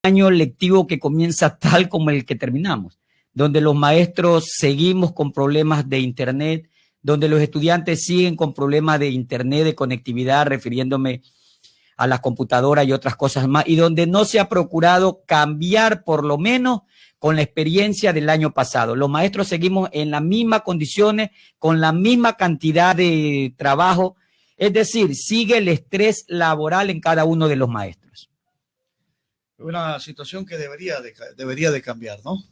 año lectivo que comienza tal como el que terminamos, donde los maestros seguimos con problemas de internet, donde los estudiantes siguen con problemas de internet, de conectividad, refiriéndome a las computadoras y otras cosas más, y donde no se ha procurado cambiar por lo menos con la experiencia del año pasado. Los maestros seguimos en las mismas condiciones, con la misma cantidad de trabajo, es decir, sigue el estrés laboral en cada uno de los maestros. Una situación que debería de cambiar, ¿no?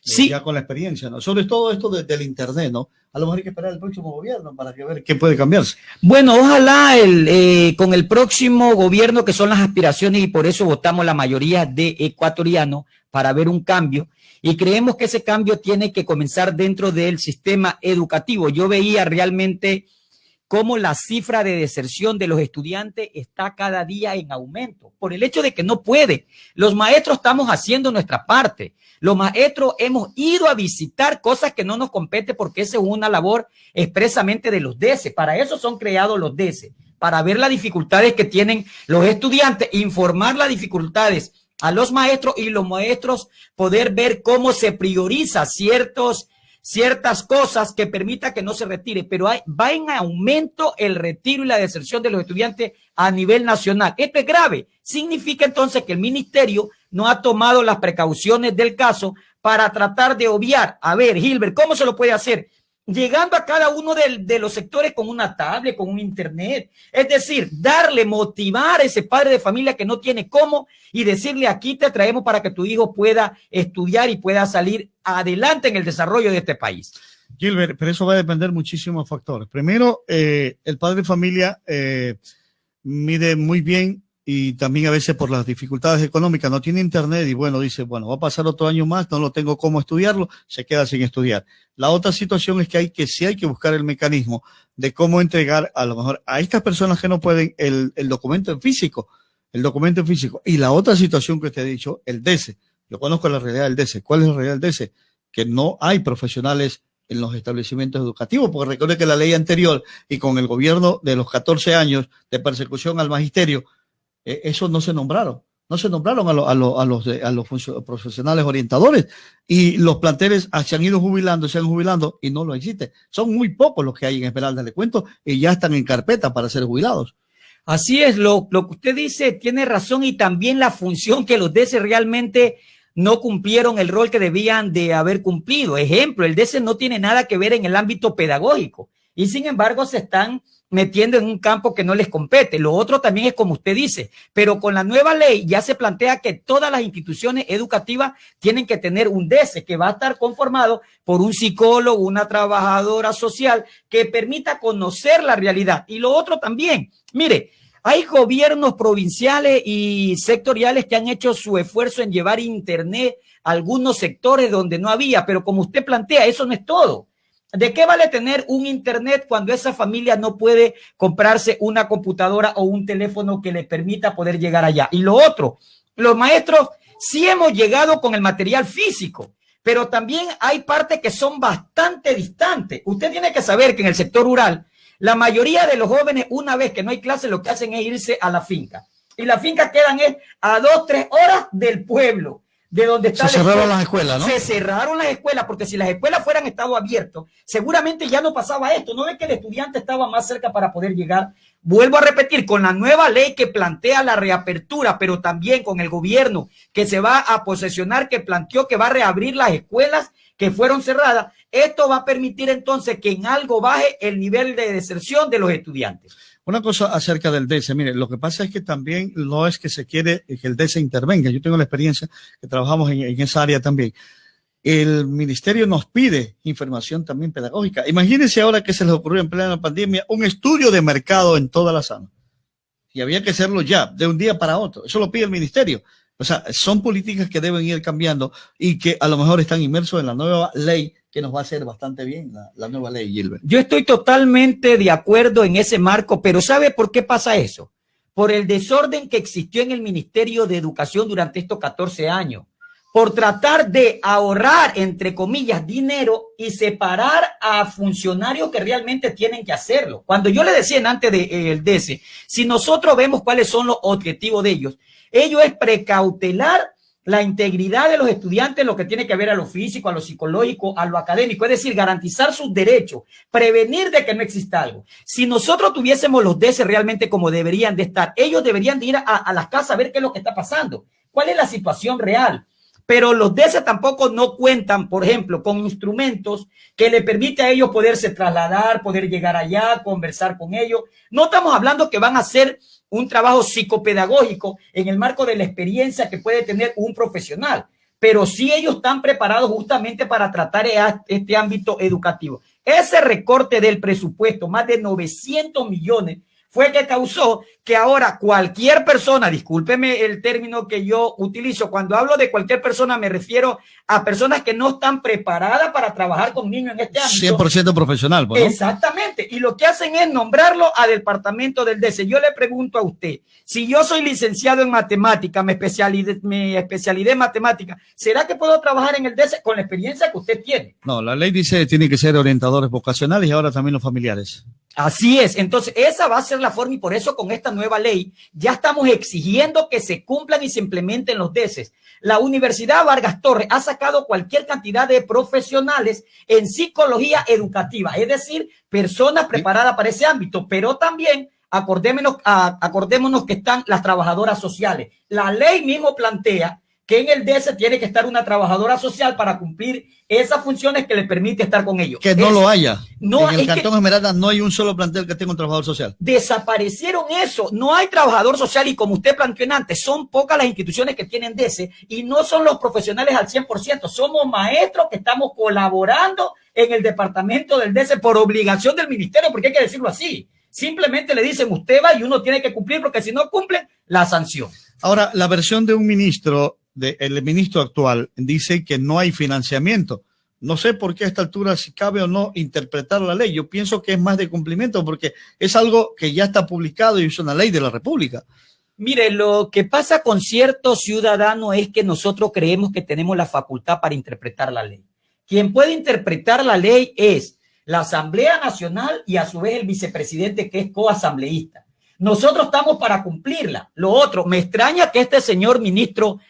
Sí. Ya con la experiencia, ¿no? Sobre todo esto del internet, ¿no? A lo mejor hay que esperar el próximo gobierno para ver qué puede cambiarse. Bueno, ojalá con el próximo gobierno, que son las aspiraciones, y por eso votamos la mayoría de ecuatorianos para ver un cambio, y creemos que ese cambio tiene que comenzar dentro del sistema educativo. Yo veía realmente cómo la cifra de deserción de los estudiantes está cada día en aumento, por el hecho de que no puede. Los maestros estamos haciendo nuestra parte. Los maestros hemos ido a visitar cosas que no nos compete, porque esa es una labor expresamente de los DECE. Para eso son creados los DECE, para ver las dificultades que tienen los estudiantes, informar las dificultades a los maestros, y los maestros poder ver cómo se prioriza ciertas cosas que permita que no se retire, pero va en aumento el retiro y la deserción de los estudiantes a nivel nacional. Esto es grave. Significa entonces que el ministerio no ha tomado las precauciones del caso para tratar de obviar. A ver, Gilbert, ¿cómo se lo puede hacer? Llegando a cada uno de los sectores con una tablet, con un internet. Es decir, motivar a ese padre de familia que no tiene cómo, y decirle: aquí te traemos para que tu hijo pueda estudiar y pueda salir adelante en el desarrollo de este país. Gilbert, pero eso va a depender muchísimos factores. Primero, el padre de familia mide muy bien, y también a veces por las dificultades económicas no tiene internet, y bueno, dice, bueno, va a pasar otro año más, no lo tengo cómo estudiarlo, se queda sin estudiar. La otra situación es que sí hay que buscar el mecanismo de cómo entregar a lo mejor a estas personas que no pueden el documento en físico, Y la otra situación que usted ha dicho, el DECE. Yo conozco la realidad del DECE. ¿Cuál es la realidad del DECE? Que no hay profesionales en los establecimientos educativos, porque recuerde que la ley anterior, y con el gobierno de los 14 años de persecución al magisterio, esos no se nombraron a los profesionales orientadores, y los planteles se han ido jubilando y no lo existe. Son muy pocos los que hay en Esmeralda, le cuento, y ya están en carpeta para ser jubilados. Así es, lo que usted dice tiene razón, y también la función que los DECE realmente no cumplieron el rol que debían de haber cumplido. Ejemplo, el DECE no tiene nada que ver en el ámbito pedagógico, y sin embargo se están metiendo en un campo que no les compete. Lo otro también es como usted dice, pero con la nueva ley ya se plantea que todas las instituciones educativas tienen que tener un DECE, que va a estar conformado por un psicólogo, una trabajadora social, que permita conocer la realidad. Y lo otro también, mire, hay gobiernos provinciales y sectoriales que han hecho su esfuerzo en llevar internet a algunos sectores donde no había, pero como usted plantea, eso no es todo. ¿De qué vale tener un internet cuando esa familia no puede comprarse una computadora o un teléfono que le permita poder llegar allá? Y lo otro, los maestros sí hemos llegado con el material físico, pero también hay partes que son bastante distantes. Usted tiene que saber que en el sector rural, la mayoría de los jóvenes, una vez que no hay clases, lo que hacen es irse a la finca. Y las fincas quedan a 2-3 horas del pueblo, de donde está. Se cerraron las escuelas, ¿no? Se cerraron las escuelas, porque si las escuelas fueran estado abiertos, seguramente ya no pasaba esto. No es que el estudiante estaba más cerca para poder llegar. Vuelvo a repetir, con la nueva ley que plantea la reapertura, pero también con el gobierno que se va a posesionar, que planteó que va a reabrir las escuelas que fueron cerradas, esto va a permitir entonces que en algo baje el nivel de deserción de los estudiantes. Una cosa acerca del DECE, mire, lo que pasa es que también no es que se quiere que el DECE intervenga. Yo tengo la experiencia que trabajamos en esa área también. El ministerio nos pide información también pedagógica. Imagínense ahora que se les ocurrió en plena pandemia un estudio de mercado en toda la zona. Y había que hacerlo ya, de un día para otro. Eso lo pide el ministerio. O sea, son políticas que deben ir cambiando, y que a lo mejor están inmersos en la nueva ley, que nos va a hacer bastante bien la nueva ley, Gilbert. Yo estoy totalmente de acuerdo en ese marco, pero ¿sabe por qué pasa eso? Por el desorden que existió en el Ministerio de Educación durante estos 14 años, por tratar de ahorrar, entre comillas, dinero, y separar a funcionarios que realmente tienen que hacerlo. Cuando yo le decía antes del DECE, si nosotros vemos cuáles son los objetivos de ellos es precautelar la integridad de los estudiantes, lo que tiene que ver a lo físico, a lo psicológico, a lo académico, es decir, garantizar sus derechos, prevenir de que no exista algo. Si nosotros tuviésemos los DS realmente como deberían de estar, ellos deberían de ir a las casas a ver qué es lo que está pasando, cuál es la situación real. Pero los DS tampoco no cuentan, por ejemplo, con instrumentos que le permite a ellos poderse trasladar, poder llegar allá, conversar con ellos. No estamos hablando que van a hacer un trabajo psicopedagógico en el marco de la experiencia que puede tener un profesional, pero sí ellos están preparados justamente para tratar este ámbito educativo. Ese recorte del presupuesto, más de 900 millones, fue que causó que ahora cualquier persona, discúlpeme el término que yo utilizo, cuando hablo de cualquier persona me refiero a personas que no están preparadas para trabajar con niños en este ámbito. 100% profesional, ¿no? Exactamente, y lo que hacen es nombrarlo al departamento del DS. Yo le pregunto a usted, si yo soy licenciado en matemática, me especialicé en matemática, ¿será que puedo trabajar en el DS con la experiencia que usted tiene? No, la ley dice que tiene que ser orientadores vocacionales y ahora también los familiares. Así es, entonces esa va a ser la forma y por eso con esta nueva ley ya estamos exigiendo que se cumplan y se implementen los DESES. La Universidad Vargas Torres ha sacado cualquier cantidad de profesionales en psicología educativa, es decir, personas preparadas para ese ámbito, pero también acordémonos que están las trabajadoras sociales. La ley mismo plantea que en el DS tiene que estar una trabajadora social para cumplir esas funciones que le permite estar con ellos. Que no lo haya. No, en el Cantón Esmeralda no hay un solo plantel que tenga un trabajador social. Desaparecieron eso. No hay trabajador social y como usted planteó antes, son pocas las instituciones que tienen DS y no son los profesionales al 100%. Somos maestros que estamos colaborando en el departamento del DS por obligación del ministerio, porque hay que decirlo así. Simplemente le dicen usted va y uno tiene que cumplir porque si no cumplen, la sanción. Ahora, la versión de un ministro, el ministro actual, dice que no hay financiamiento. No sé por qué a esta altura si cabe o no interpretar la ley. Yo pienso que es más de cumplimiento porque es algo que ya está publicado y es una ley de la República. Mire, lo que pasa con ciertos ciudadanos es que nosotros creemos que tenemos la facultad para interpretar la ley. Quien puede interpretar la ley es la Asamblea Nacional y a su vez el vicepresidente que es coasambleísta. Nosotros estamos para cumplirla. Lo otro, me extraña que este señor ministro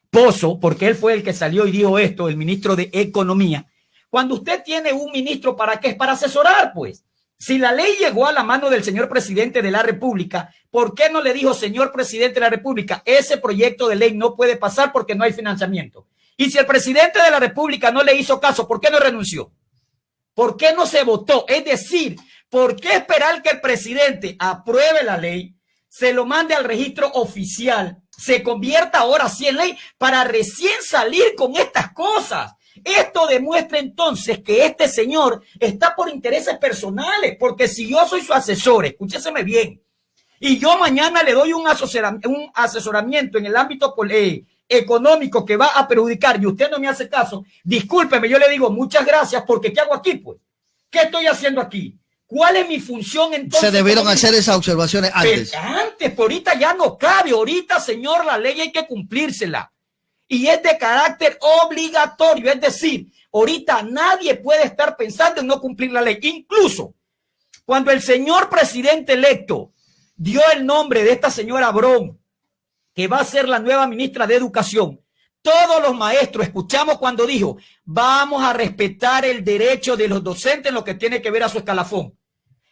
Pozo, porque él fue el que salió y dijo esto, el ministro de Economía. Cuando usted tiene un ministro, ¿para qué? Es para asesorar, pues. Si la ley llegó a la mano del señor presidente de la República, ¿por qué no le dijo, señor presidente de la República, ese proyecto de ley no puede pasar porque no hay financiamiento? Y si el presidente de la República no le hizo caso, ¿por qué no renunció? ¿Por qué no se votó? Es decir, ¿por qué esperar que el presidente apruebe la ley, se lo mande al registro oficial, se convierta ahora sí en ley para recién salir con estas cosas? Esto demuestra entonces que este señor está por intereses personales, porque si yo soy su asesor, escúcheseme bien, y yo mañana le doy un asesoramiento en el ámbito económico que va a perjudicar y usted no me hace caso, discúlpeme, yo le digo muchas gracias porque ¿qué hago aquí, pues? ¿Qué estoy haciendo aquí? ¿Cuál es mi función entonces? Se debieron hacer esas observaciones antes. Pero antes, por ahorita ya no cabe. Ahorita, señor, la ley hay que cumplírsela. Y es de carácter obligatorio. Es decir, ahorita nadie puede estar pensando en no cumplir la ley. Incluso cuando el señor presidente electo dio el nombre de esta señora Brón, que va a ser la nueva ministra de Educación, todos los maestros escuchamos cuando dijo, vamos a respetar el derecho de los docentes en lo que tiene que ver a su escalafón.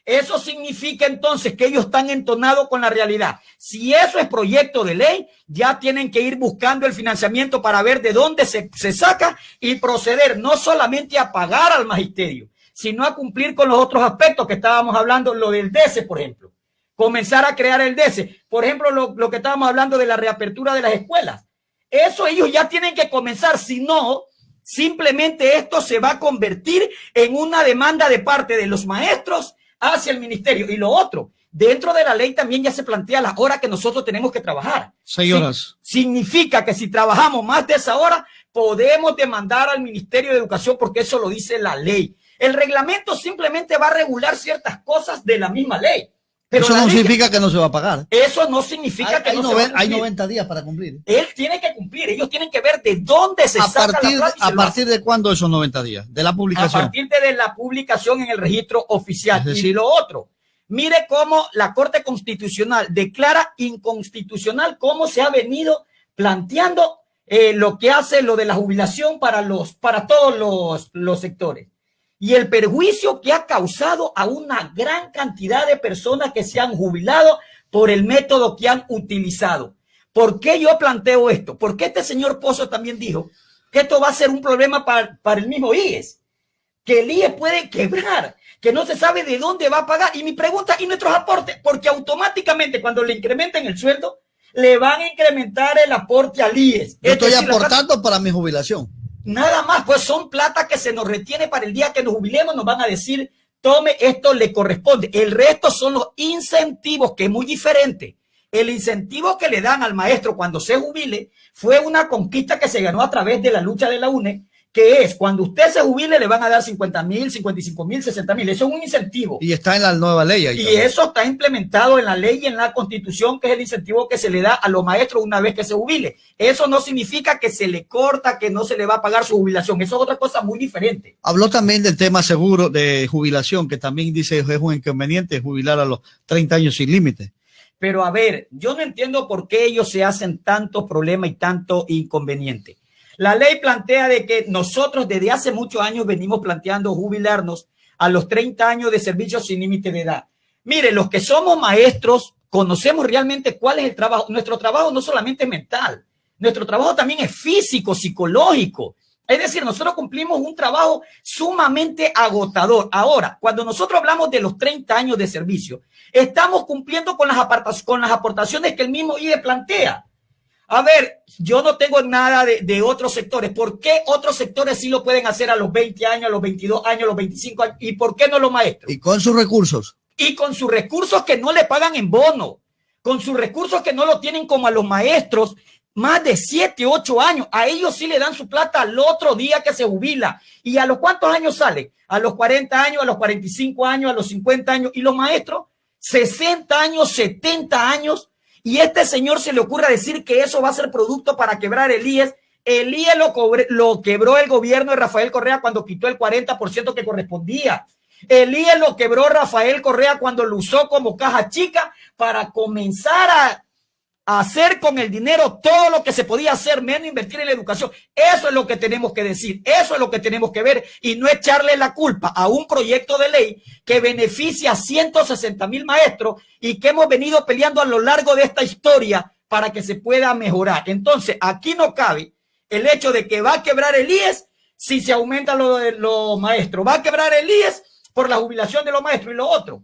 Eso significa entonces que ellos están entonados con la realidad. Si eso es proyecto de ley, ya tienen que ir buscando el financiamiento para ver de dónde se saca y proceder no solamente a pagar al magisterio, sino a cumplir con los otros aspectos que estábamos hablando, lo del DS, por ejemplo. Comenzar a crear el DS. Por ejemplo, lo que estábamos hablando de la reapertura de las escuelas. Eso ellos ya tienen que comenzar, si no, simplemente esto se va a convertir en una demanda de parte de los maestros hacia el ministerio. Y lo otro, dentro de la ley también ya se plantea la hora que nosotros tenemos que trabajar. 6 horas. Significa que si trabajamos más de esa hora, podemos demandar al Ministerio de Educación porque eso lo dice la ley. El reglamento simplemente va a regular ciertas cosas de la misma ley. Pero eso no significa que no se va a pagar. Eso no significa que no se va a cumplir. Hay 90 días para cumplir. Él tiene que cumplir. Ellos tienen que ver de dónde se saca la plata. ¿A partir de cuándo esos 90 días? De la publicación. A partir de la publicación en el registro oficial. Es decir, y lo otro, mire cómo la Corte Constitucional declara inconstitucional cómo se ha venido planteando lo que hace lo de la jubilación para todos los sectores. Y el perjuicio que ha causado a una gran cantidad de personas que se han jubilado por el método que han utilizado. ¿Por qué yo planteo esto? Porque este señor Pozo también dijo que esto va a ser un problema para el mismo IES, que el IES puede quebrar, que no se sabe de dónde va a pagar. Y mi pregunta, ¿y nuestros aportes? Porque automáticamente cuando le incrementen el sueldo, le van a incrementar el aporte al IES. Yo estoy aportando para mi jubilación. Nada más, pues son plata que se nos retiene para el día que nos jubilemos, nos van a decir, tome, esto le corresponde. El resto son los incentivos, que es muy diferente. El incentivo que le dan al maestro cuando se jubile fue una conquista que se ganó a través de la lucha de la UNE, que es cuando usted se jubile le van a dar 50,000, 55,000, 60,000. Eso es un incentivo. Y está en la nueva ley. Y eso está implementado en la ley y en la Constitución, que es el incentivo que se le da a los maestros una vez que se jubile. Eso no significa que se le corta, que no se le va a pagar su jubilación. Eso es otra cosa muy diferente. Habló también del tema seguro de jubilación, que también dice es un inconveniente jubilar a los 30 años sin límite. Pero a ver, yo no entiendo por qué ellos se hacen tanto problema y tanto inconveniente. La ley plantea de que nosotros desde hace muchos años venimos planteando jubilarnos a los 30 años de servicio sin límite de edad. Mire, los que somos maestros conocemos realmente cuál es el trabajo. Nuestro trabajo no solamente es mental, nuestro trabajo también es físico, psicológico. Es decir, nosotros cumplimos un trabajo sumamente agotador. Ahora, cuando nosotros hablamos de los 30 años de servicio, estamos cumpliendo con las aportaciones que el mismo IE plantea. A ver, yo no tengo nada de otros sectores. ¿Por qué otros sectores sí lo pueden hacer a los 20 años, a los 22 años, a los 25 años? ¿Y por qué no los maestros? Y con sus recursos. Y con sus recursos que no le pagan en bono, con sus recursos que no lo tienen como a los maestros, más de 7, 8 años. A ellos sí le dan su plata al otro día que se jubila. ¿Y a los cuántos años sale? A los 40 años, a los 45 años, a los 50 años. ¿Y los maestros? 60 años, 70 años. Y este señor se le ocurre decir que eso va a ser producto para quebrar el IES. El IES lo quebró el gobierno de Rafael Correa cuando quitó el 40% que correspondía. El IES lo quebró Rafael Correa cuando lo usó como caja chica para comenzar a hacer con el dinero todo lo que se podía hacer, menos invertir en la educación. Eso es lo que tenemos que decir, eso es lo que tenemos que ver y no echarle la culpa a un proyecto de ley que beneficia a 160,000 maestros y que hemos venido peleando a lo largo de esta historia para que se pueda mejorar. Entonces, aquí no cabe el hecho de que va a quebrar el IES si se aumenta lo de los maestros, va a quebrar el IES por la jubilación de los maestros y lo otro.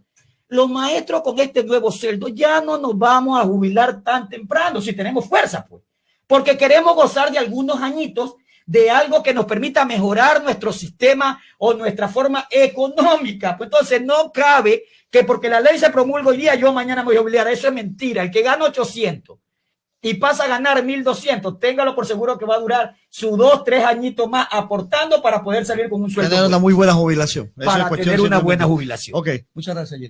Los maestros con este nuevo sueldo ya no nos vamos a jubilar tan temprano si tenemos fuerza, pues, porque queremos gozar de algunos añitos de algo que nos permita mejorar nuestro sistema o nuestra forma económica. Pues entonces no cabe que porque la ley se promulga hoy día, yo mañana me voy a jubilar. Eso es mentira. El que gana 800 y pasa a ganar 1,200, téngalo por seguro que va a durar sus 2, 3 añitos más aportando para poder salir con un sueldo. Tener una muy buena jubilación. Para tener una buena jubilación. Ok, muchas gracias, Gino.